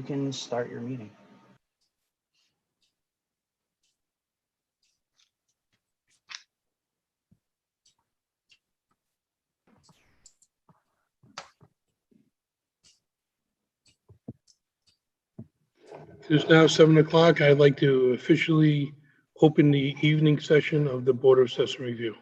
can start your meeting. It is now 7 o'clock. I'd like to officially open the evening session of the Board of Assessor Review.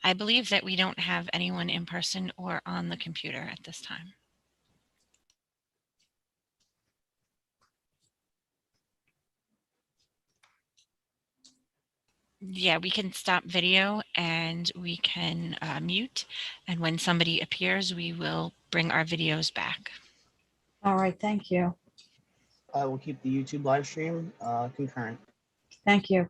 I believe that we don't have anyone in person or on the computer at this time. Yeah, we can stop video and we can mute. And when somebody appears, we will bring our videos back. All right, thank you. We'll keep the YouTube live stream concurrent. Thank you.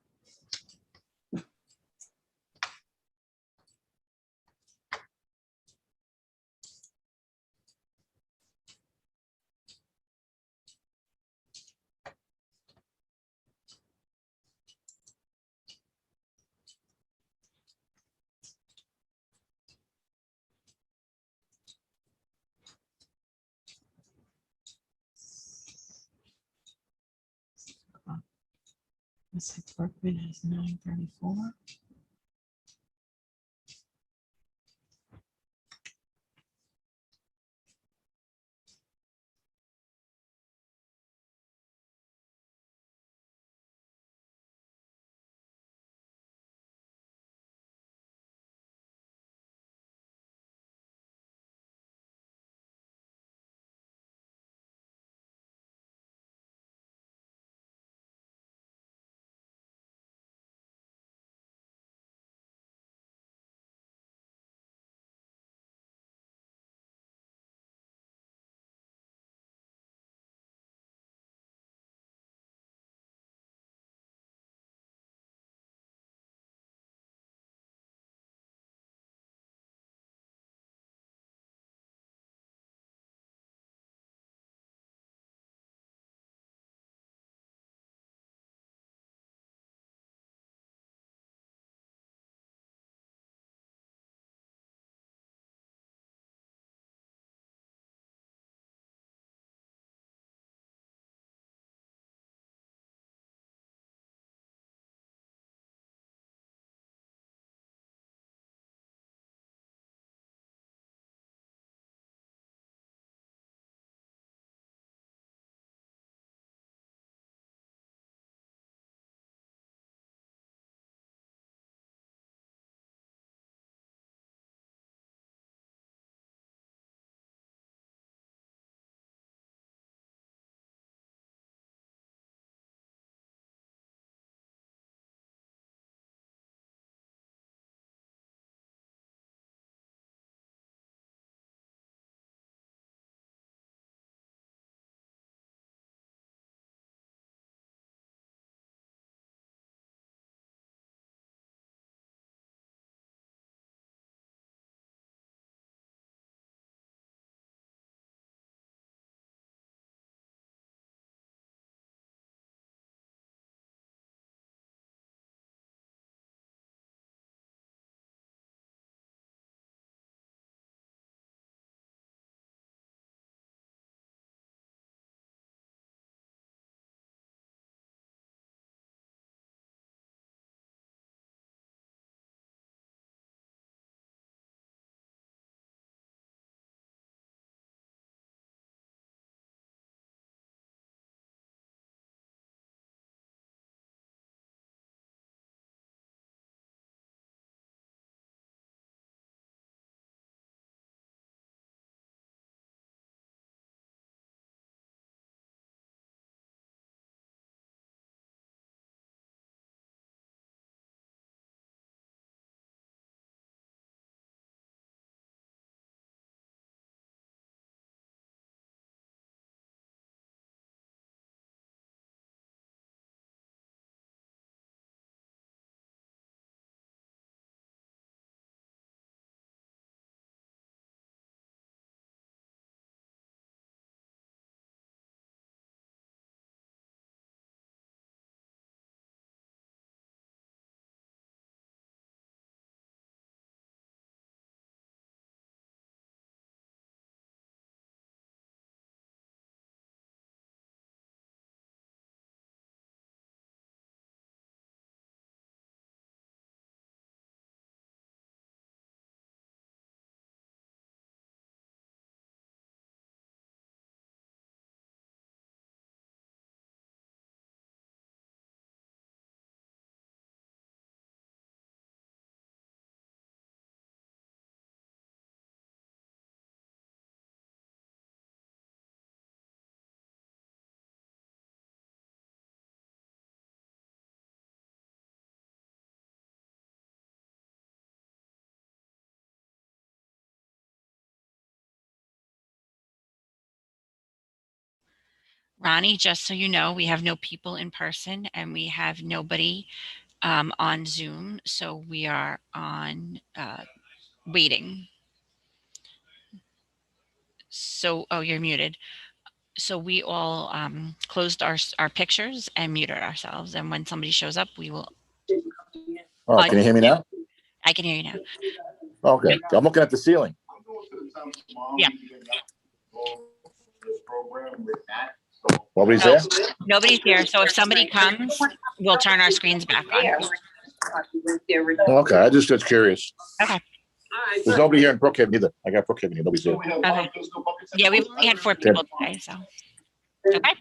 Ms. Workman has 9:34. Ronnie, just so you know, we have no people in person and we have nobody on Zoom. So we are on waiting. So, oh, you're muted. So we all closed our pictures and muted ourselves. And when somebody shows up, we will. Oh, can you hear me now? I can hear you now. Okay, I'm looking at the ceiling. Yeah. Nobody's No, there? nobody's here. So if somebody comes, we'll turn our screens back on. Okay, I just got curious. Okay. There's nobody here in Brookhaven either. I got Brookhaven here. Nobody's here. Okay. Yeah, we've only had 4 people today, so. Okay.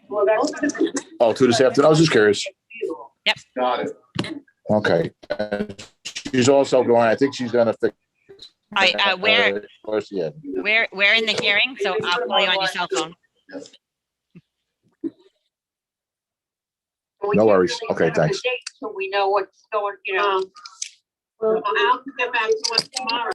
Oh, 2 this afternoon. I was just curious. Yep. Got it. Okay. She's also going, I think she's gonna fix. All right, Where's she at? we're in the hearing, so I'll call you on your cell phone. No worries. Okay, thanks. So we know what's going, Well, I'll get back to us tomorrow.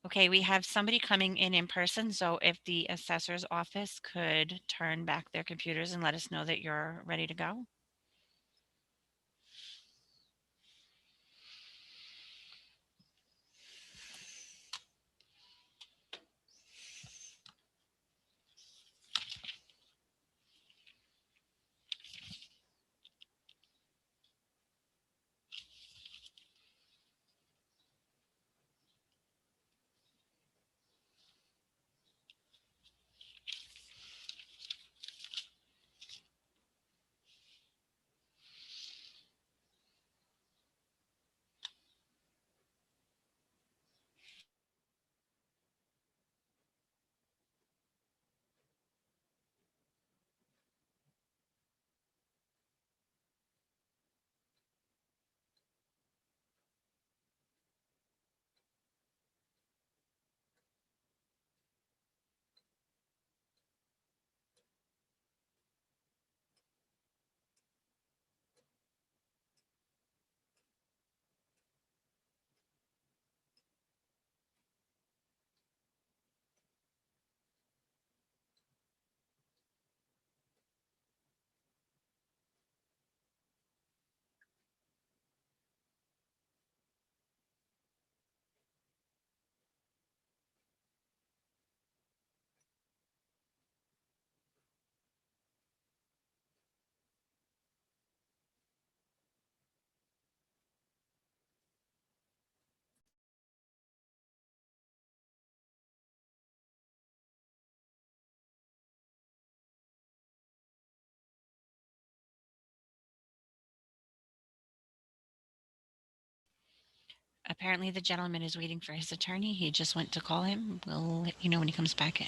Okay, we have somebody coming in person, so if the assessor's office could turn back their computers and let us know that you're ready to go. Apparently the gentleman is waiting for his attorney. He just went to call him. We'll let you know when he comes back in.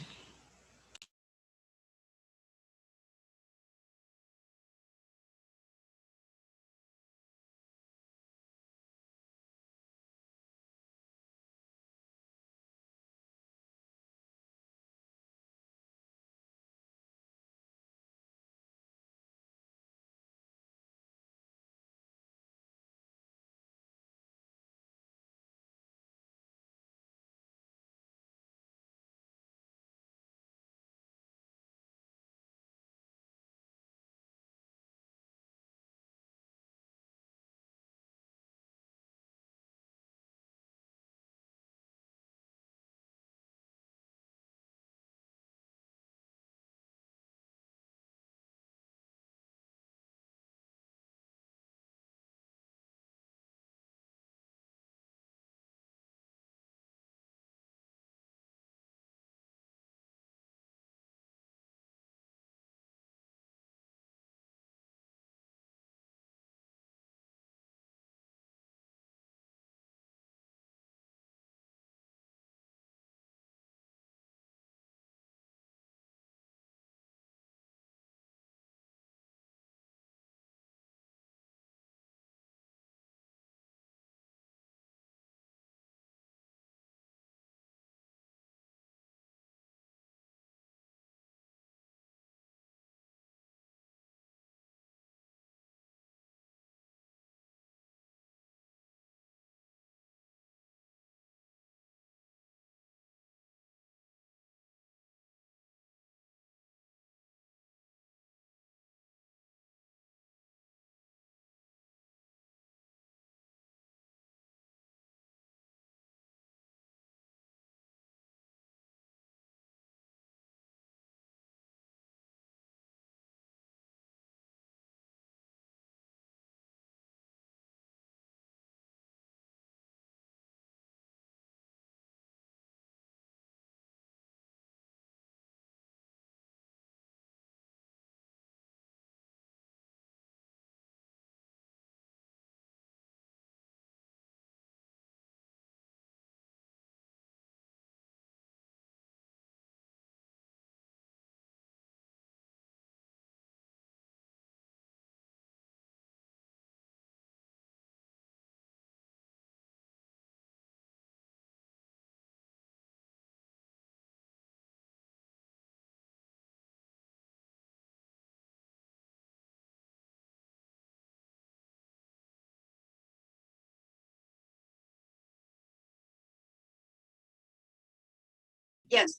Yes.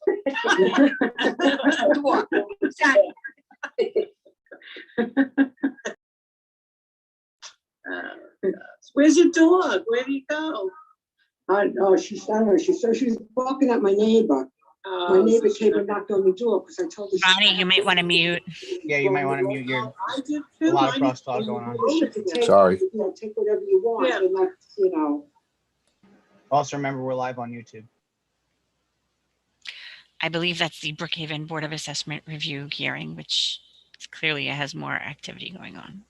Door. Exactly. Where's your dog? Where do you go? I don't know, she was barking at my neighbor. My neighbor came and knocked on the door because I told her. Ronnie, you might want to mute. Yeah, you might want to mute your, I did a too. lot of I- crosstalk going on. Sorry. Take whatever you want, Yeah. and like, you know. Also, remember, we're live on YouTube. I believe that's the Brookhaven Board of Assessment review hearing, which clearly has more activity going on.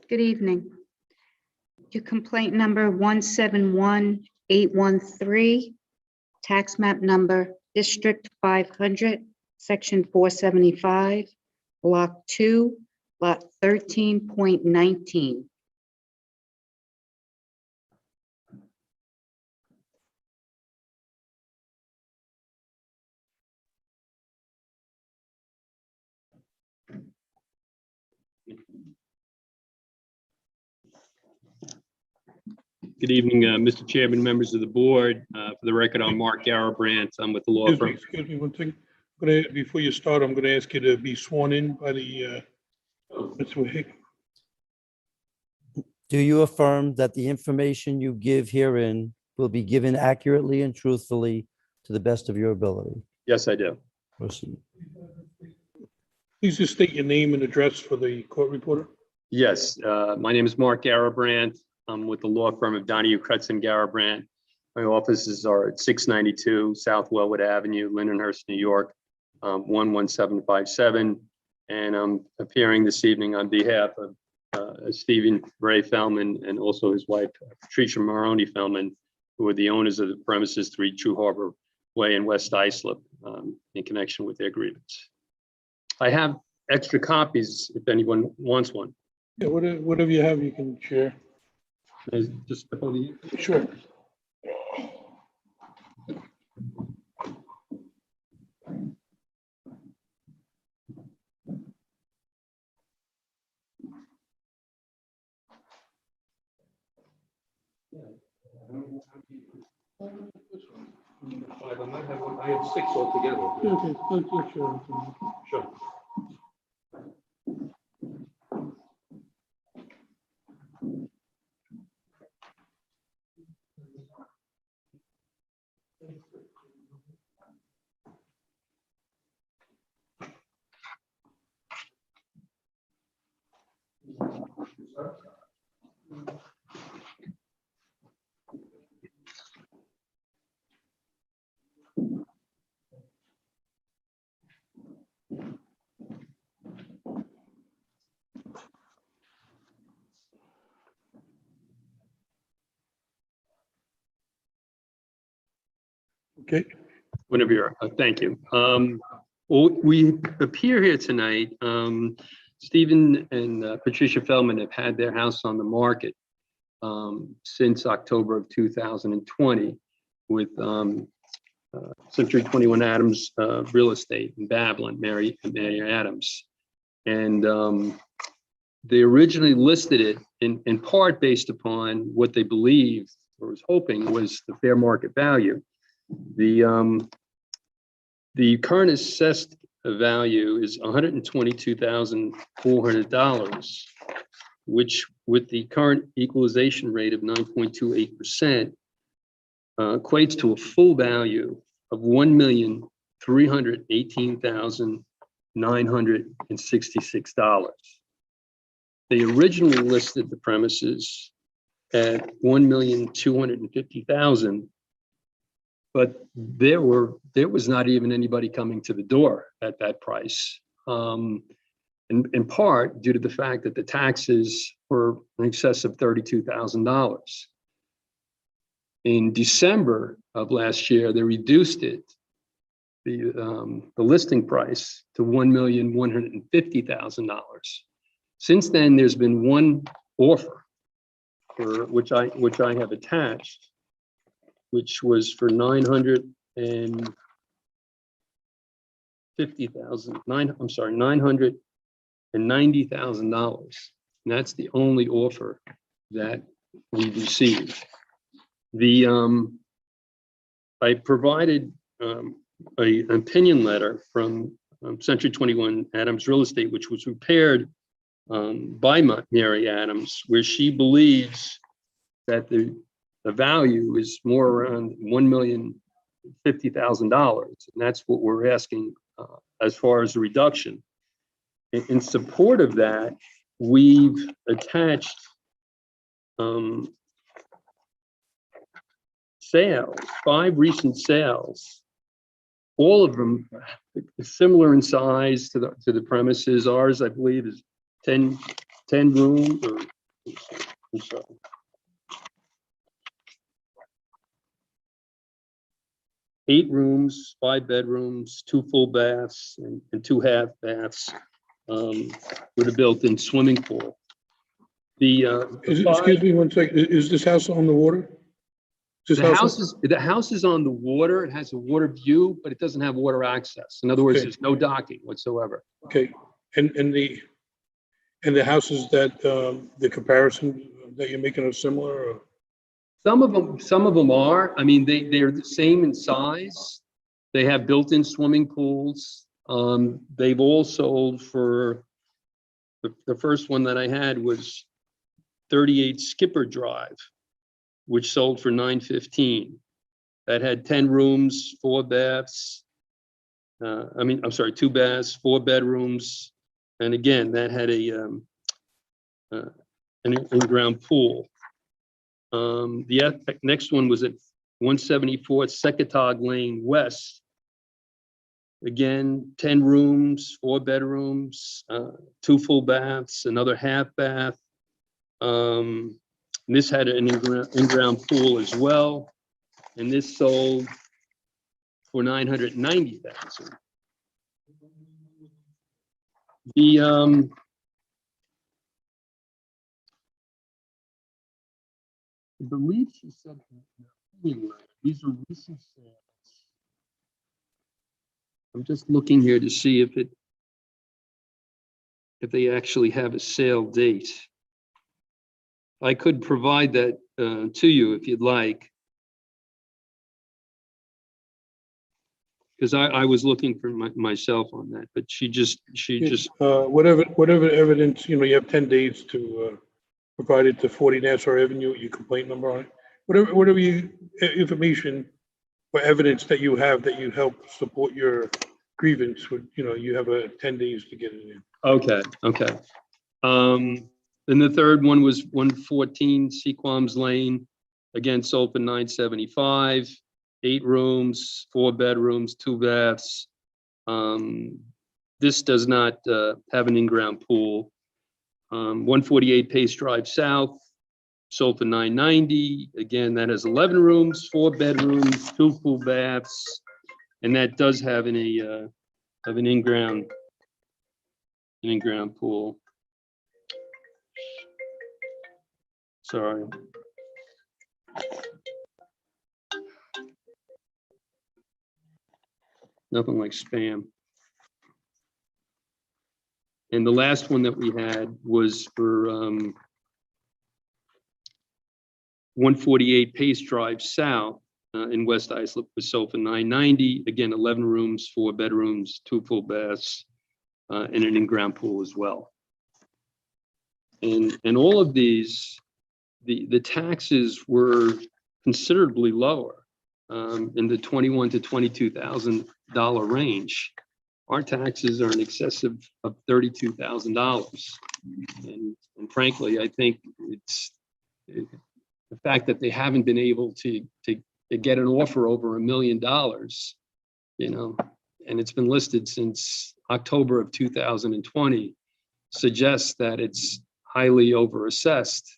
Good evening. Your complaint number 171813, tax map number District 500, Section 475, Block 2, Lot 13.19. Good evening, Mr. Chairman, members of the board. For the record, I'm Mark Garabrandt. I'm with the law firm. Excuse me 1 second. Before you start, I'm going to ask you to be sworn in by the, Mr. Hick. Do you affirm that the information you give herein will be given accurately and truthfully to the best of your ability? Yes, I do. Proceed. Please just state your name and address for the court reporter. Yes, my name is Mark Garabrandt. I'm with the law firm of Donahue, Kretz and Garabrandt. My offices are at 692 South Wellwood Avenue, Lindenhurst, New York, 11757. And I'm appearing this evening on behalf of Stephen Ray Feldman and also his wife, Patricia Maroney Feldman, who are the owners of the premises 3 True Harbor Way in West Islip, in connection with their grievance. I have extra copies if anyone wants one. Yeah, whatever you have, you can share. Just step over here. Sure. I have 6 altogether. Okay, sure. Sure. Okay. Whenever you're, thank you. Well, we appear here tonight. Stephen and Patricia Feldman have had their house on the market since October of 2020 with Century 21 Adams Real Estate in Babylon, Mary Adams. And they originally listed it in part based upon what they believed or was hoping was the fair market value. The current assessed value is $122,400, which with the current equalization rate of 9.28% equates to a full value of $1,318,966. They originally listed the premises at $1,250,000. But there was not even anybody coming to the door at that price, in part due to the fact that the taxes were in excess of $32,000. In December of last year, they reduced it, the listing price, to $1,150,000. Since then, there's been one offer, for which I have attached, which was for $990,000. And that's the only offer that we received. I provided an opinion letter from Century 21 Adams Real Estate, which was prepared by Mary Adams, where she believes that the value is more around $1,050,000, and that's what we're asking as far as the reduction. In support of that, we've attached sales, 5 recent sales, all of them similar in size to the premises. Ours, I believe, is 10 rooms or I'm sorry. Eight rooms, 5 bedrooms, 2 full baths, and 2 half baths, with a built-in swimming pool. Excuse me one second. Is this house on the water? This The house is on the water. It has a water view, but it doesn't have water access. In other words, Okay. there's no docking whatsoever. Okay, and the houses that, the comparison that you're making are similar, or? Some of them are. I mean, they're the same in size. They have built-in swimming pools. They've all sold for, the first one that I had was 38 Skipper Drive, which sold for $915. That had 10 rooms, 4 baths. I'm sorry, 2 baths, 4 bedrooms. And again, that had an in-ground pool. The next one was at 174 Secretog Lane West. Again, 10 rooms, 4 bedrooms, 2 full baths, another half bath. This had an in-ground pool as well, and this sold for $990,000. I believe she said these are recent sales. I'm just looking here to see if they actually have a sale date. I could provide that to you if you'd like. Because I was looking for myself on that, but she just. Whatever evidence, you have 10 days to provide it to 40 Nassau Avenue, your complaint number on it. Whatever information or evidence that you have that you help support your grievance with, you have 10 days to get it in. Okay. Then the third one was 114 Sequams Lane, again sold for $975, 8 rooms, 4 bedrooms, 2 baths. This does not have an in-ground pool. 148 Pace Drive South, sold for $990. Again, that has 11 rooms, 4 bedrooms, 2 full baths, and that does have an in-ground pool. Sorry. Nothing like spam. And the last one that we had was for 148 Pace Drive South in West Islip, was sold for $990. Again, 11 rooms, 4 bedrooms, 2 full baths, and an in-ground pool as well. And all of these, the taxes were considerably lower, in the $21,000 to $22,000 range. Our taxes are in excess of $32,000. And frankly, I think it's the fact that they haven't been able to get an offer over $1 million, and it's been listed since October of 2020, suggests that it's highly overassessed.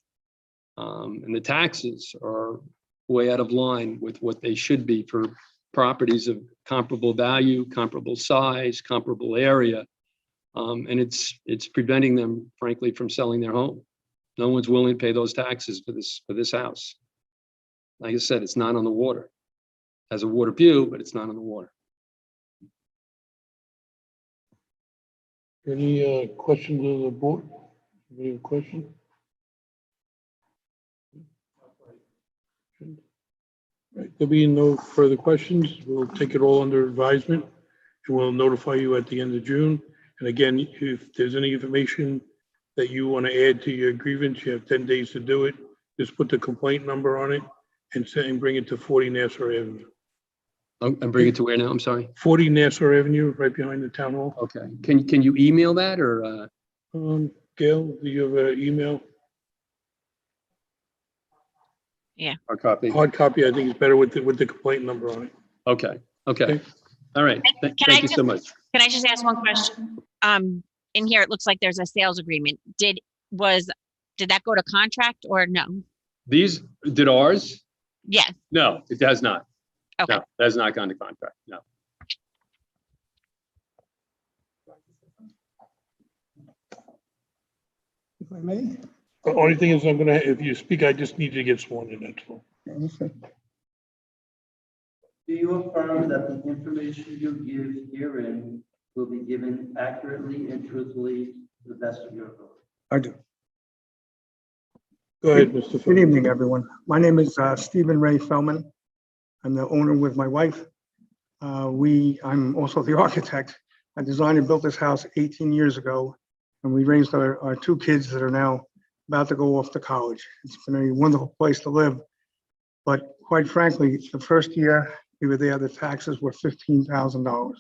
And the taxes are way out of line with what they should be for properties of comparable value, comparable size, comparable area. And it's preventing them, frankly, from selling their home. No one's willing to pay those taxes for this house. Like I said, it's not on the water. It has a water view, but it's not on the water. Any questions of the board? Any question? Right, there'll be no further questions. We'll take it all under advisement, and we'll notify you at the end of June. And again, if there's any information that you want to add to your grievance, you have 10 days to do it. Just put the complaint number on it and bring it to 40 Nassau Avenue. And bring it to where now? I'm sorry. 40 Nassau Avenue, right behind the town hall. Okay. Can you email that or? Gail, do you have an email? Hard copy. Hard copy, I think is better with the complaint number on it. Okay. Okay. All right. Thank you so much. Can I just ask one question? In here, it looks like there's a sales agreement. Was Did that go to contract or no? These, did ours? Yes. No, it has not. Okay. No, that has not gone to contract, no. If I may. The only thing is I'm gonna, if you speak, I just need you to get sworn in, that's all. Do you affirm that the information you give herein will be given accurately and truthfully to the best of your ability? I do. Go ahead, Mr. Good Phil. evening, everyone. My name is Stephen Ray Feldman. I'm the owner with my wife. I'm also the architect. I designed and built this house 18 years ago, and we raised our two kids that are now about to go off to college. It's been a wonderful place to live. But quite frankly, the first year we were there, the taxes were $15,000.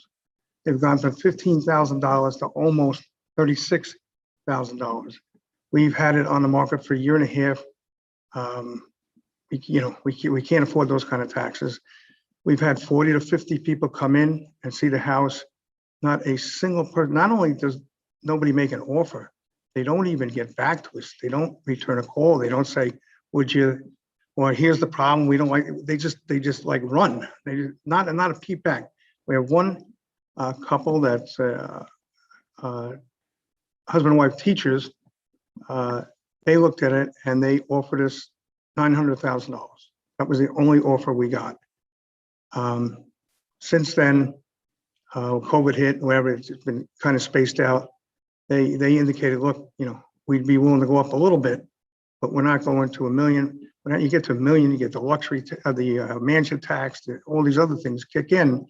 They've gone from $15,000 to almost $36,000. We've had it on the market for a year and a half. We can't afford those kind of taxes. We've had 40 to 50 people come in and see the house. Not a single person, not only does nobody make an offer, they don't even get back to us. They don't return a call. They don't say, would you, or here's the problem, we don't like, they just like run. They not a peep back. We have one couple that's husband and wife teachers. They looked at it and they offered us $900,000. That was the only offer we got. Since then, COVID hit, whatever, it's been kind of spaced out. They indicated, look, we'd be willing to go up a little bit, but we're not going to $1 million. When you get to $1 million, you get the luxury, the mansion tax, all these other things kick in,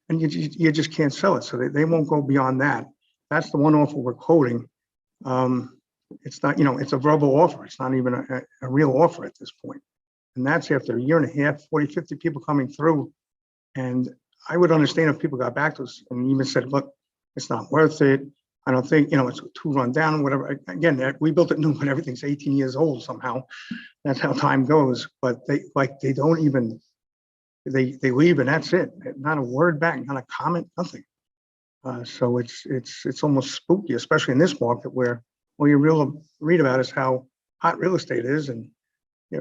and you just can't sell it. So they won't go beyond that. That's the one offer we're quoting. It's not, it's a verbal offer. It's not even a real offer at this point. And that's after a year and a half, 40, 50 people coming through. And I would understand if people got back to us and even said, look, it's not worth it. I don't think, it's too run down, whatever. Again, we built it new, but everything's 18 years old somehow. That's how time goes. But they don't even, they leave and that's it. Not a word back, not a comment, nothing. So it's almost spooky, especially in this market where all you read about is how hot real estate is, and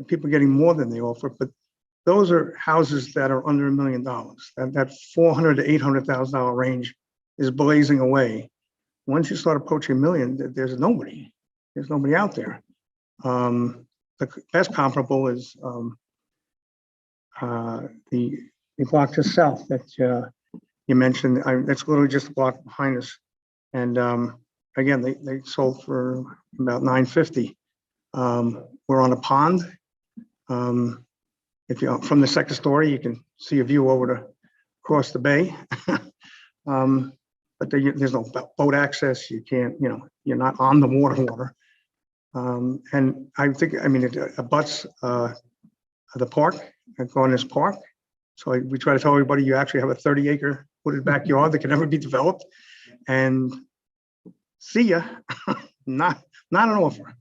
people getting more than they offer. But those are houses that are under $1 million. That $400,000 to $800,000 range is blazing away. Once you start approaching $1 million, there's nobody. There's nobody out there. The best comparable is the block just south that you mentioned. That's literally just a block behind us. And again, they sold for about $950. We're on a pond. If you're from the second story, you can see a view over to across the bay. But there's no boat access. You can't, you're not on the water. And I think, it abuts the park, Garner's Park. So we try to tell everybody you actually have a 30-acre wooded backyard that can never be developed. And see ya, not an offer.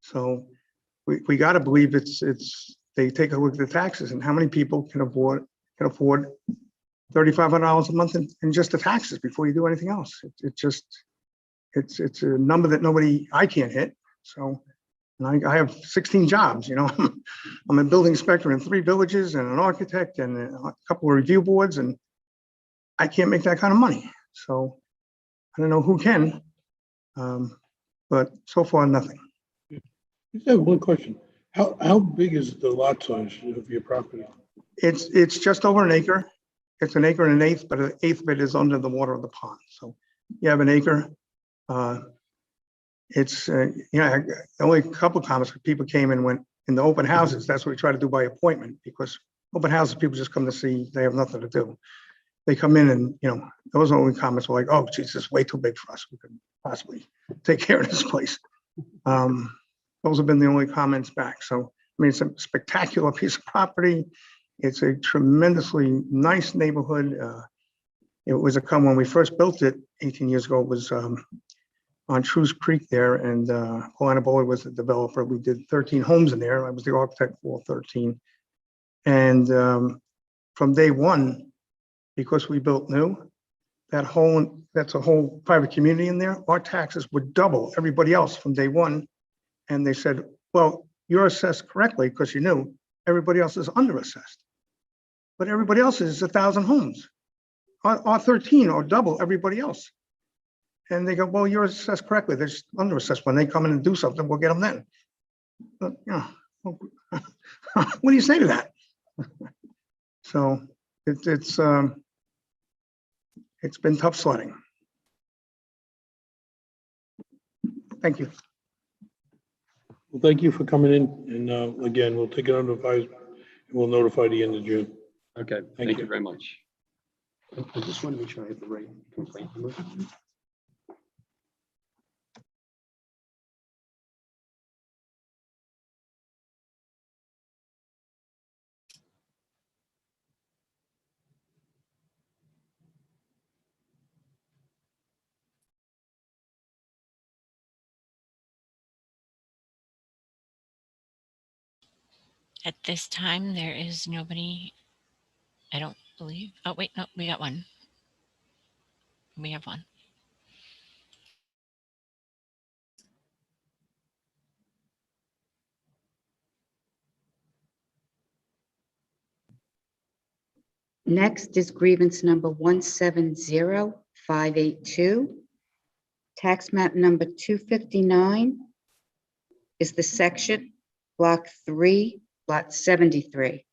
So we got to believe they take a look at the taxes and how many people can afford $3,500 a month in just the taxes before you do anything else. It's a number that I can't hit. So, and I have 16 jobs, I'm a building inspector in 3 villages and an architect and a couple of review boards, and I can't make that kind of money. So I don't know who can, but so far, nothing. Just have one question. How big is the lot size of your property? It's just over an acre. It's an acre and an eighth, but an eighth of it is under the water of the pond. So you have an acre. Only a couple of comments, people came and went in the open houses. That's what we try to do by appointment, because open houses, people just come to see, they have nothing to do. They come in and, those only comments were like, oh, geez, this is way too big for us. We couldn't possibly take care of this place. Those have been the only comments back. So, it's a spectacular piece of property. It's a tremendously nice neighborhood. It was when we first built it 18 years ago, it was on Trues Creek there, and Paul Anaboli was the developer. We did 13 homes in there. I was the architect for 13. And from day one, because we built new, that's a whole private community in there. Our taxes would double everybody else from day one, And they said, well, you're assessed correctly because you knew everybody else is under assessed. But everybody else is 1,000 homes, or 13 or double everybody else. And they go, well, you're assessed correctly. They're just under assessed. When they come in and do something, we'll get them then. But, you know, what do you say to that? So it's been tough sledding. Thank you. Well, thank you for coming in, and again, we'll take it under advisement, and we'll notify the end of June. Okay, Thank thank you you. very much. I just want to make sure I have the right complaint number. At this time, there is nobody, I don't believe. Oh, wait, no, we got one. We have one. Next is grievance number 170582. Tax map number 259 is the section, block 3, lot 73.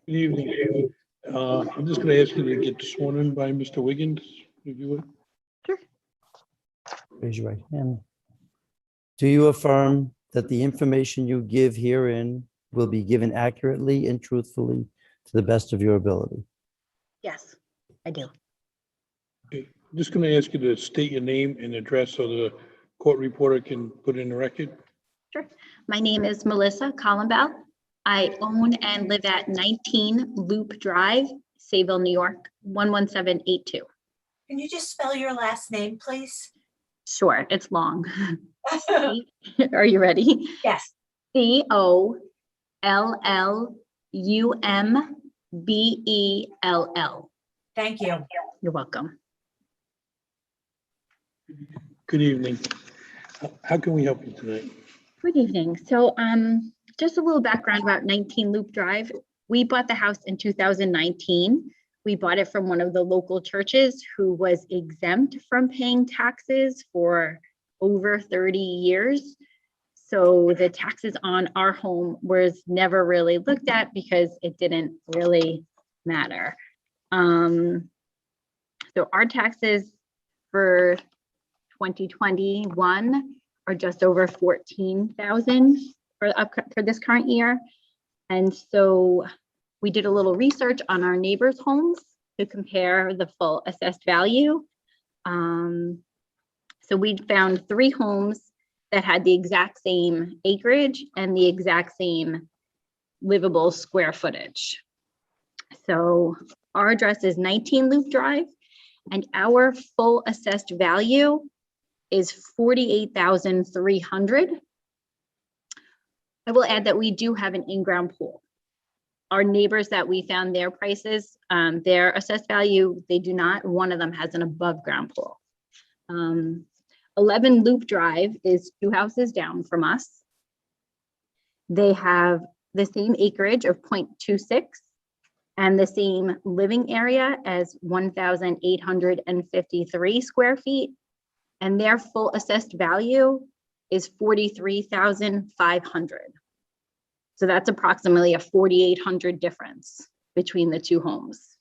Good evening. I'm just going to ask you to get sworn in by Mr. Wiggins, if you would. Raise your right hand. Do you affirm that the information you give herein will be given accurately and truthfully to the best of your ability? Yes, I do. Okay. I'm just going to ask you to state your name and address so the court reporter can put in the record. Sure. My name is Melissa Collenbell. I own and live at 19 Loop Drive, Sayville, New York, 11782. Can you just spell your last name, please? Sure, it's long. Are you ready? Yes. COLLUMBELL. Thank you. You're welcome. Good evening. How can we help you tonight? Good evening. So just a little background about 19 Loop Drive. We bought the house in 2019. We bought it from one of the local churches who was exempt from paying taxes for over 30 years. So the taxes on our home was never really looked at because it didn't really matter. So our taxes for 2021 are just over 14,000 for this current year. And so we did a little research on our neighbors' homes to compare the full assessed value. So we found 3 homes that had the exact same acreage and the exact same livable square footage. So our address is 19 Loop Drive, and our full assessed value is $48,300. I will add that we do have an in-ground pool. Our neighbors that we found their prices, their assessed value, they do not. One of them has an above ground pool. 11 Loop Drive is 2 houses down from us. They have the same acreage of 0.26 and the same living area as 1,853 square feet. And their full assessed value is $43,500. So that's approximately a $4,800 difference between the 2 homes.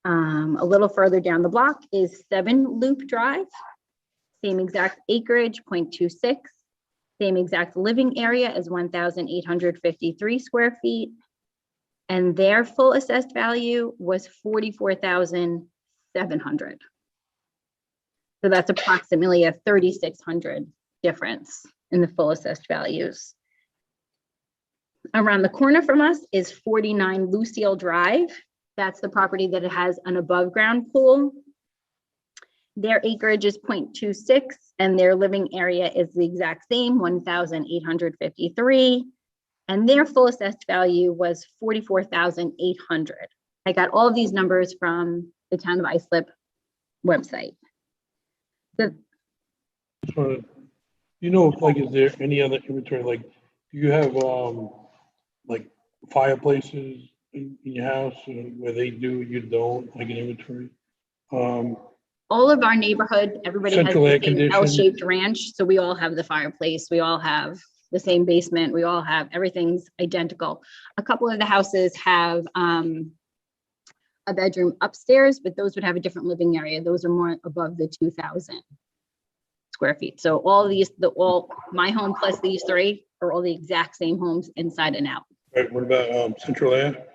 A little further down the block is 7 Loop Drive, same exact acreage, 0.26, same exact living area as 1,853 square feet. And their full assessed value was 44,700. So that's approximately a 3,600 difference in the full assessed values. Around the corner from us is 49 Lucille Drive. That's the property that has an above ground pool. Their acreage is 0.26 and their living area is the exact same, 1,853. And their full assessed value was 44,800. I got all of these numbers from the Town of Islip website. So, like, is there any other inventory? Like, do you have, like fireplaces in your house where they do, you don't, like an inventory? all of our neighborhood, everybody has Central air the same conditioning. L-shaped ranch. So we all have the fireplace. We all have the same basement. We all have, everything's identical. A couple of the houses have a bedroom upstairs, but those would have a different living area. Those are more above the 2,000 square feet. So all these, my home plus these three are all the exact same homes inside and out. Right, what about central air?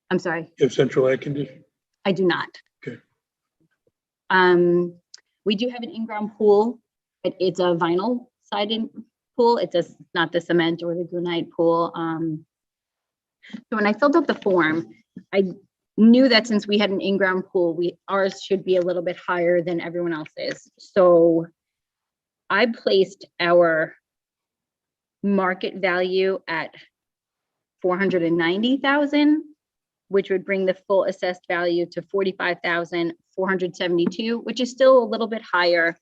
I'm sorry, You have central air conditioning? I do not. Okay. We do have an in-ground pool. It's a vinyl sided pool. It's just not the cement or the granite pool. So when I filled out the form, I knew that since we had an in-ground pool, ours should be a little bit higher than everyone else's. So I placed our market value at 490,000, which would bring the full assessed value to 45,472, which is still a little bit higher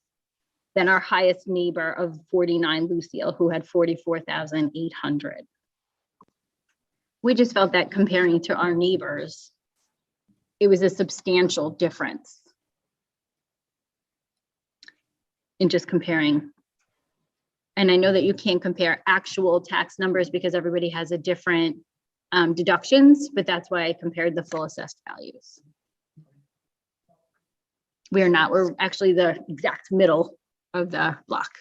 than our highest neighbor of 49 Lucille, who had 44,800. We just felt that comparing to our neighbors, it was a substantial difference in just comparing. And I know that you can't compare actual tax numbers because everybody has a different deductions, but that's why I compared the full assessed values. We're actually the exact middle of the block.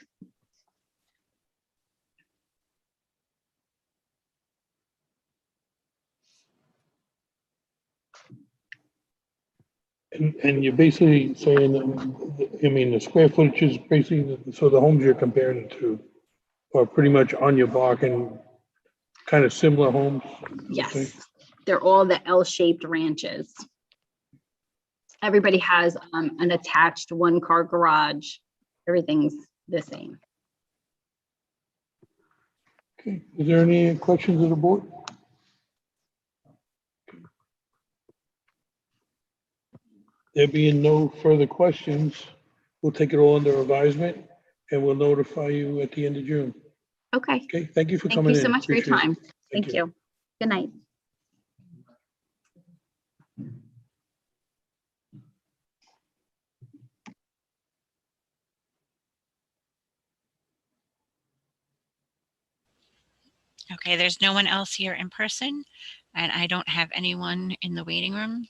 And you're basically saying, the square footage is basically, so the homes you're comparing it to are pretty much on your block and kind of similar homes? Yes, they're all the L-shaped ranches. Everybody has an attached one-car garage. Everything's the same. Okay, is there any questions of the board? There being no further questions, we'll take it all under advisement and we'll notify you at the end of June. Okay. Okay, thank you for Thank coming you in. so much for your Appreciate it. time. Thank you. Good night. Okay, there's no one else here in person, and I don't have anyone in the waiting room.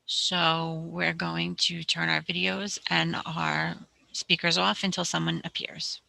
So we're going to turn our videos and our speakers off until someone appears.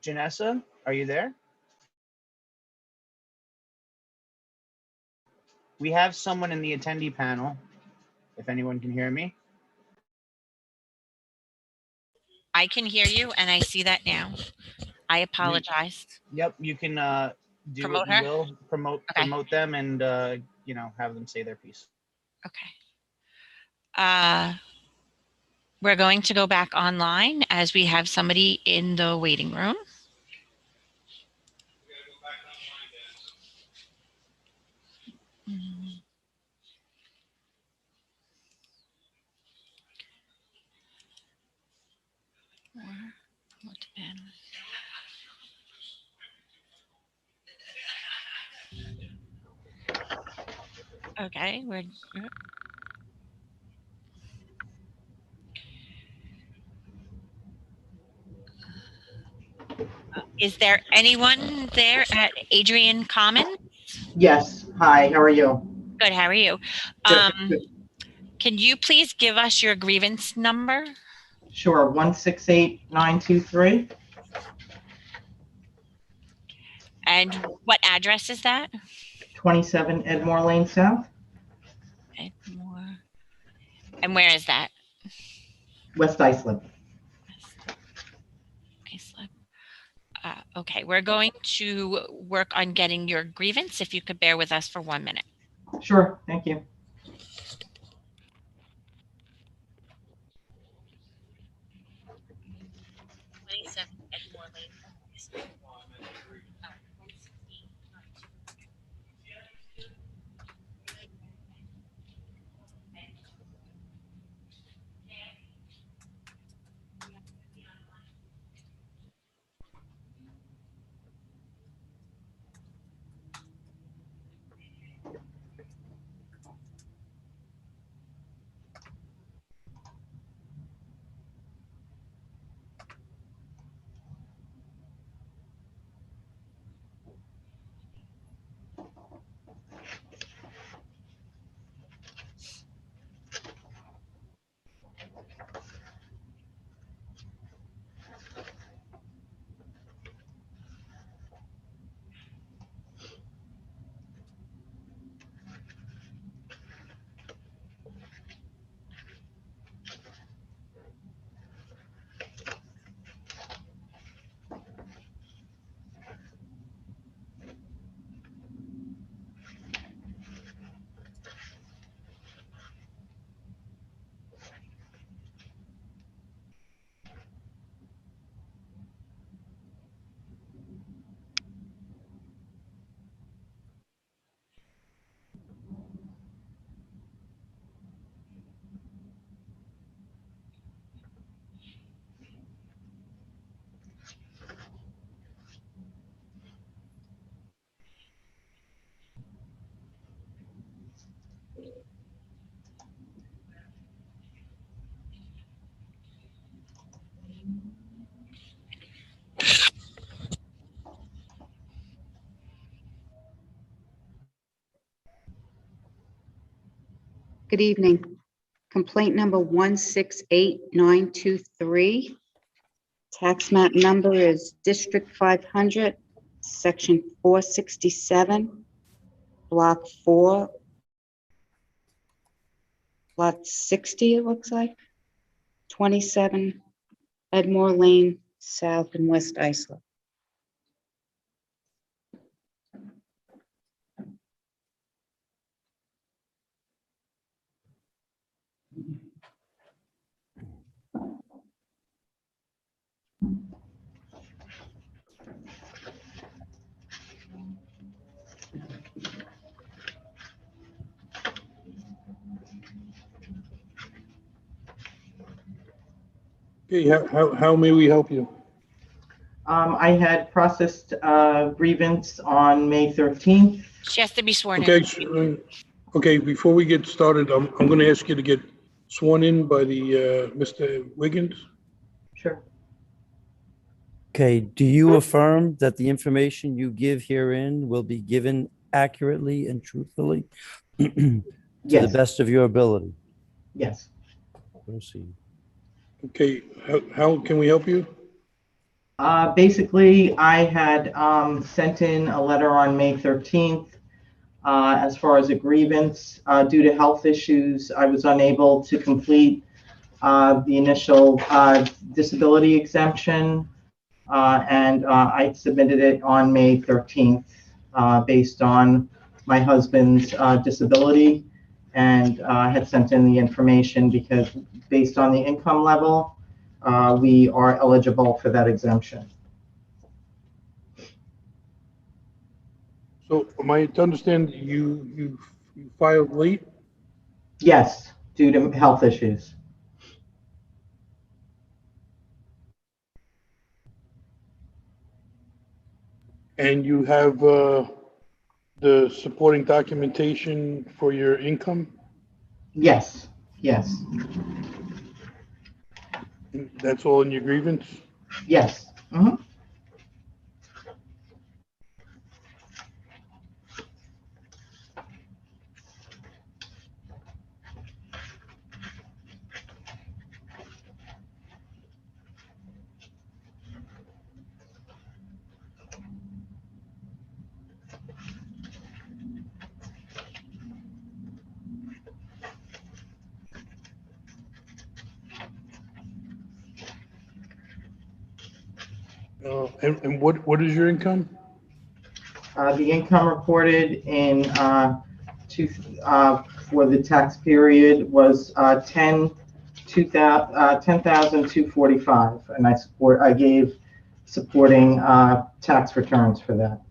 Janessa, are you there? We have someone in the attendee panel, if anyone can hear me. I can hear you and I see that now. I apologize. Yep, you can do Promote what you her? will, Okay. promote them and, have them say their piece. Okay. We're going to go back online as we have somebody in the waiting room. Okay, is there anyone there at Adrian Common? Yes. Hi, how are you? Good, how are you? Good, good. Can you please give us your grievance number? Sure, 168923. And what address is that? 27 Edmore Lane South, Edmore. And where is that? West Islip. Islip. Okay, we're going to work on getting your grievance. If you could bear with us for 1 minute. Sure, thank you. Good evening. Complaint number 168923. Tax map number is District 500, Section 467, Block 4, Lot 60, it looks like. 27 Edmore Lane, South and West Islip. Okay, how may we help you? I had processed grievance on May 13th. She has to be sworn Okay, in. okay, before we get started, I'm going to ask you to get sworn in by the Mr. Wiggins. Sure. Okay, do you affirm that the information you give herein will be given accurately and truthfully to the Yes. best of your ability? Yes. Proceed. Okay, how can we help you? Basically, I had sent in a letter on May 13th as far as a grievance. Due to health issues, I was unable to complete the initial disability exemption, and I submitted it on May 13th based on my husband's disability, and had sent in the information because based on the income level, we are eligible for that exemption. So am I to understand that you filed late? Yes, due to health issues. And you have the supporting documentation for your income? Yes, yes, That's all in your grievance? yes. Mhm. And what is your income? The income reported in two, for the tax period was 10,245, and I gave supporting tax returns for that.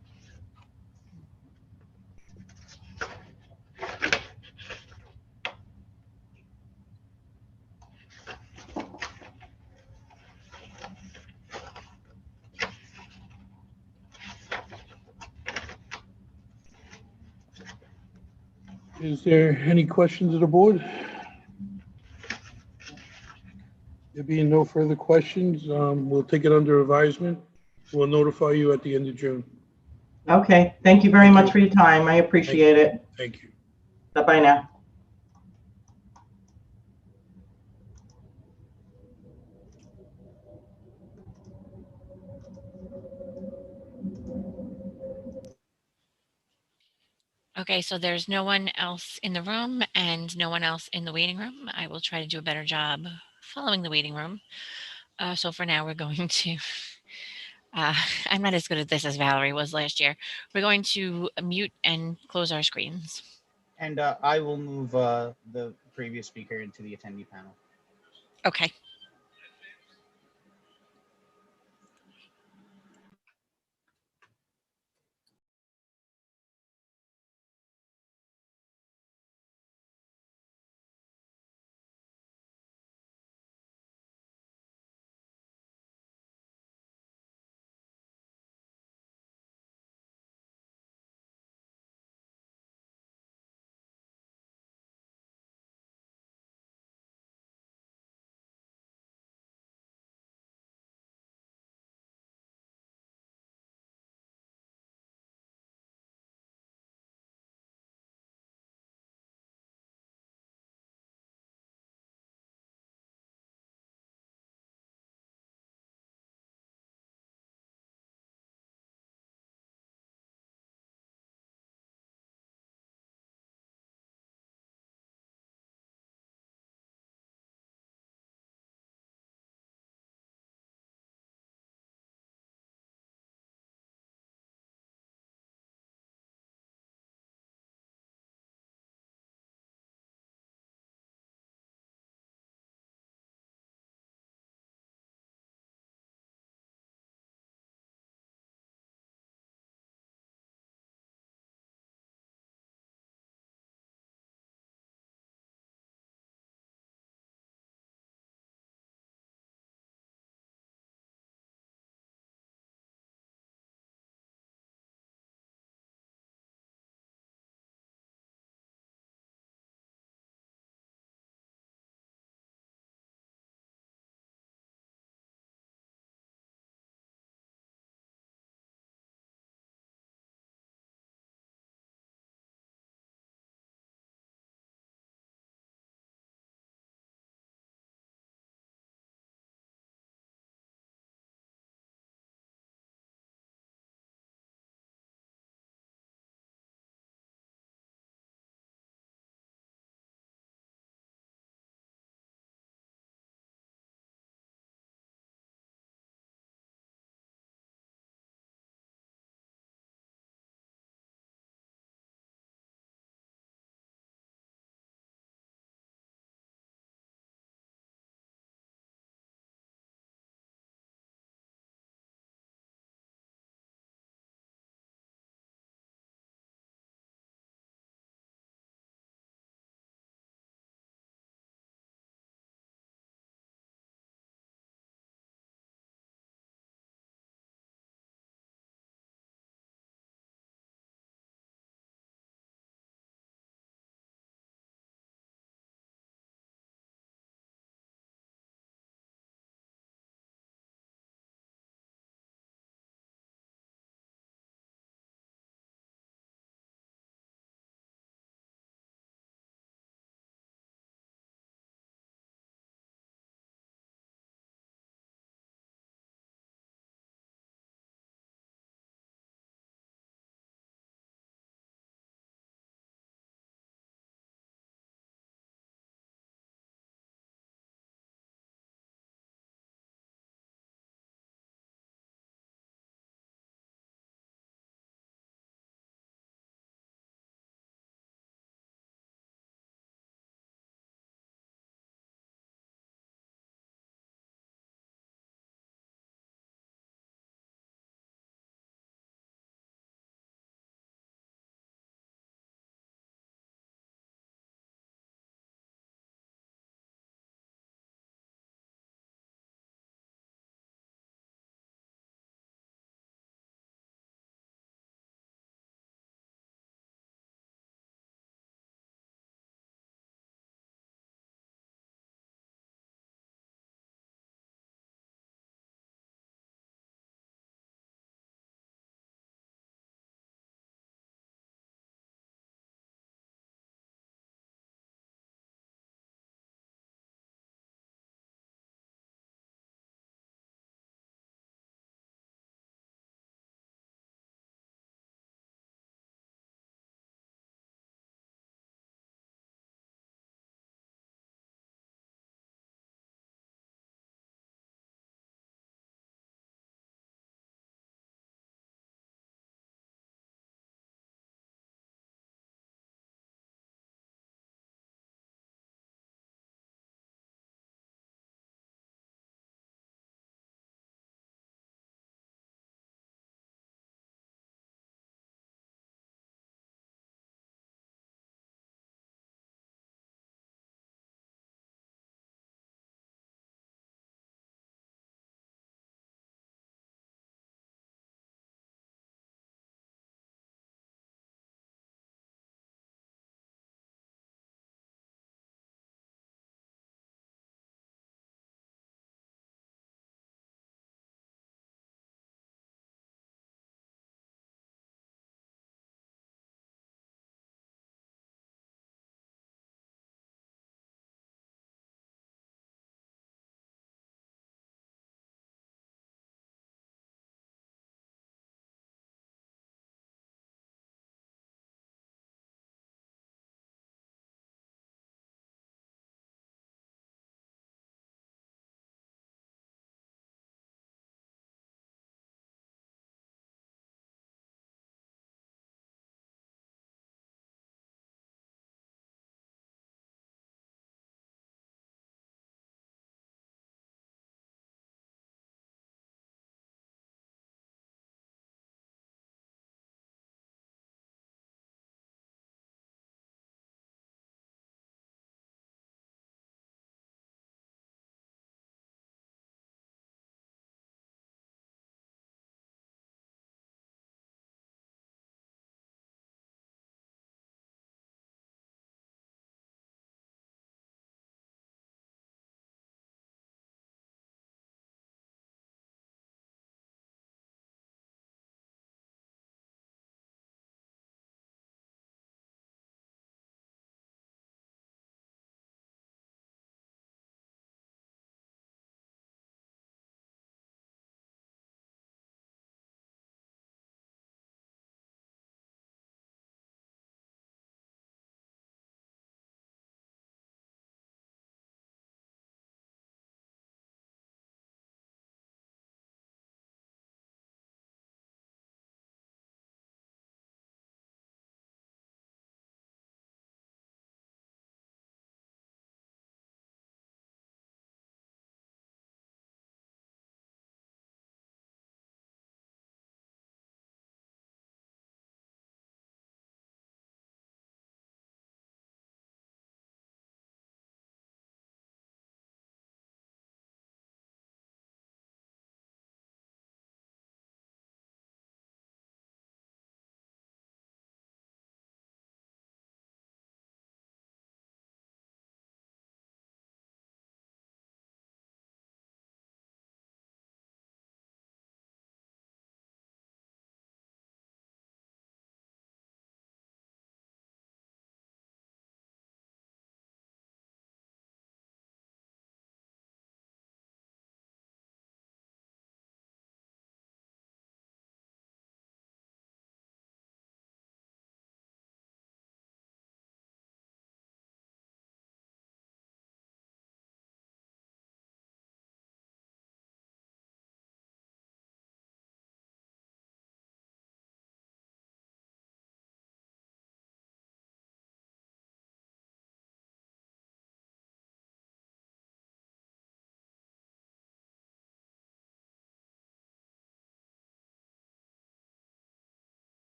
Is there any questions of the board? There being no further questions, we'll take it under advisement. We'll notify you at the end of June. Okay, thank you very much for your time. I appreciate it. Thank you. Bye-bye now. Okay, so there's no one else in the room and no one else in the waiting room. I will try to do a better job following the waiting room. So for now, we're going to, I'm not as good at this as Valerie was last year. We're going to mute and close our screens. And I will move the previous speaker into the attendee panel. Okay.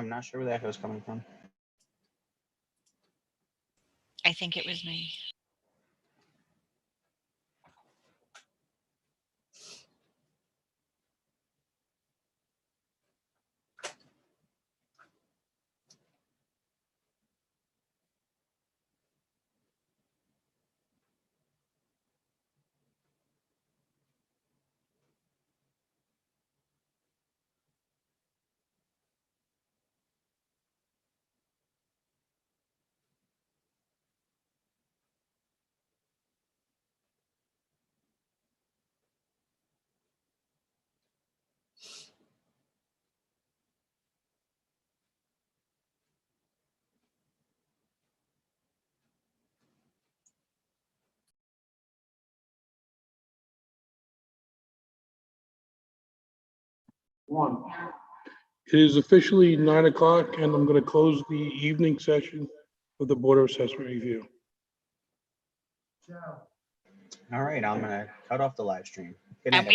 I'm not sure where the echo is coming from. I think it was me. It is officially 9 o'clock, and I'm going to close the evening session of the Board of Assessment Review. All right, I'm gonna cut off the live stream. Good And night, we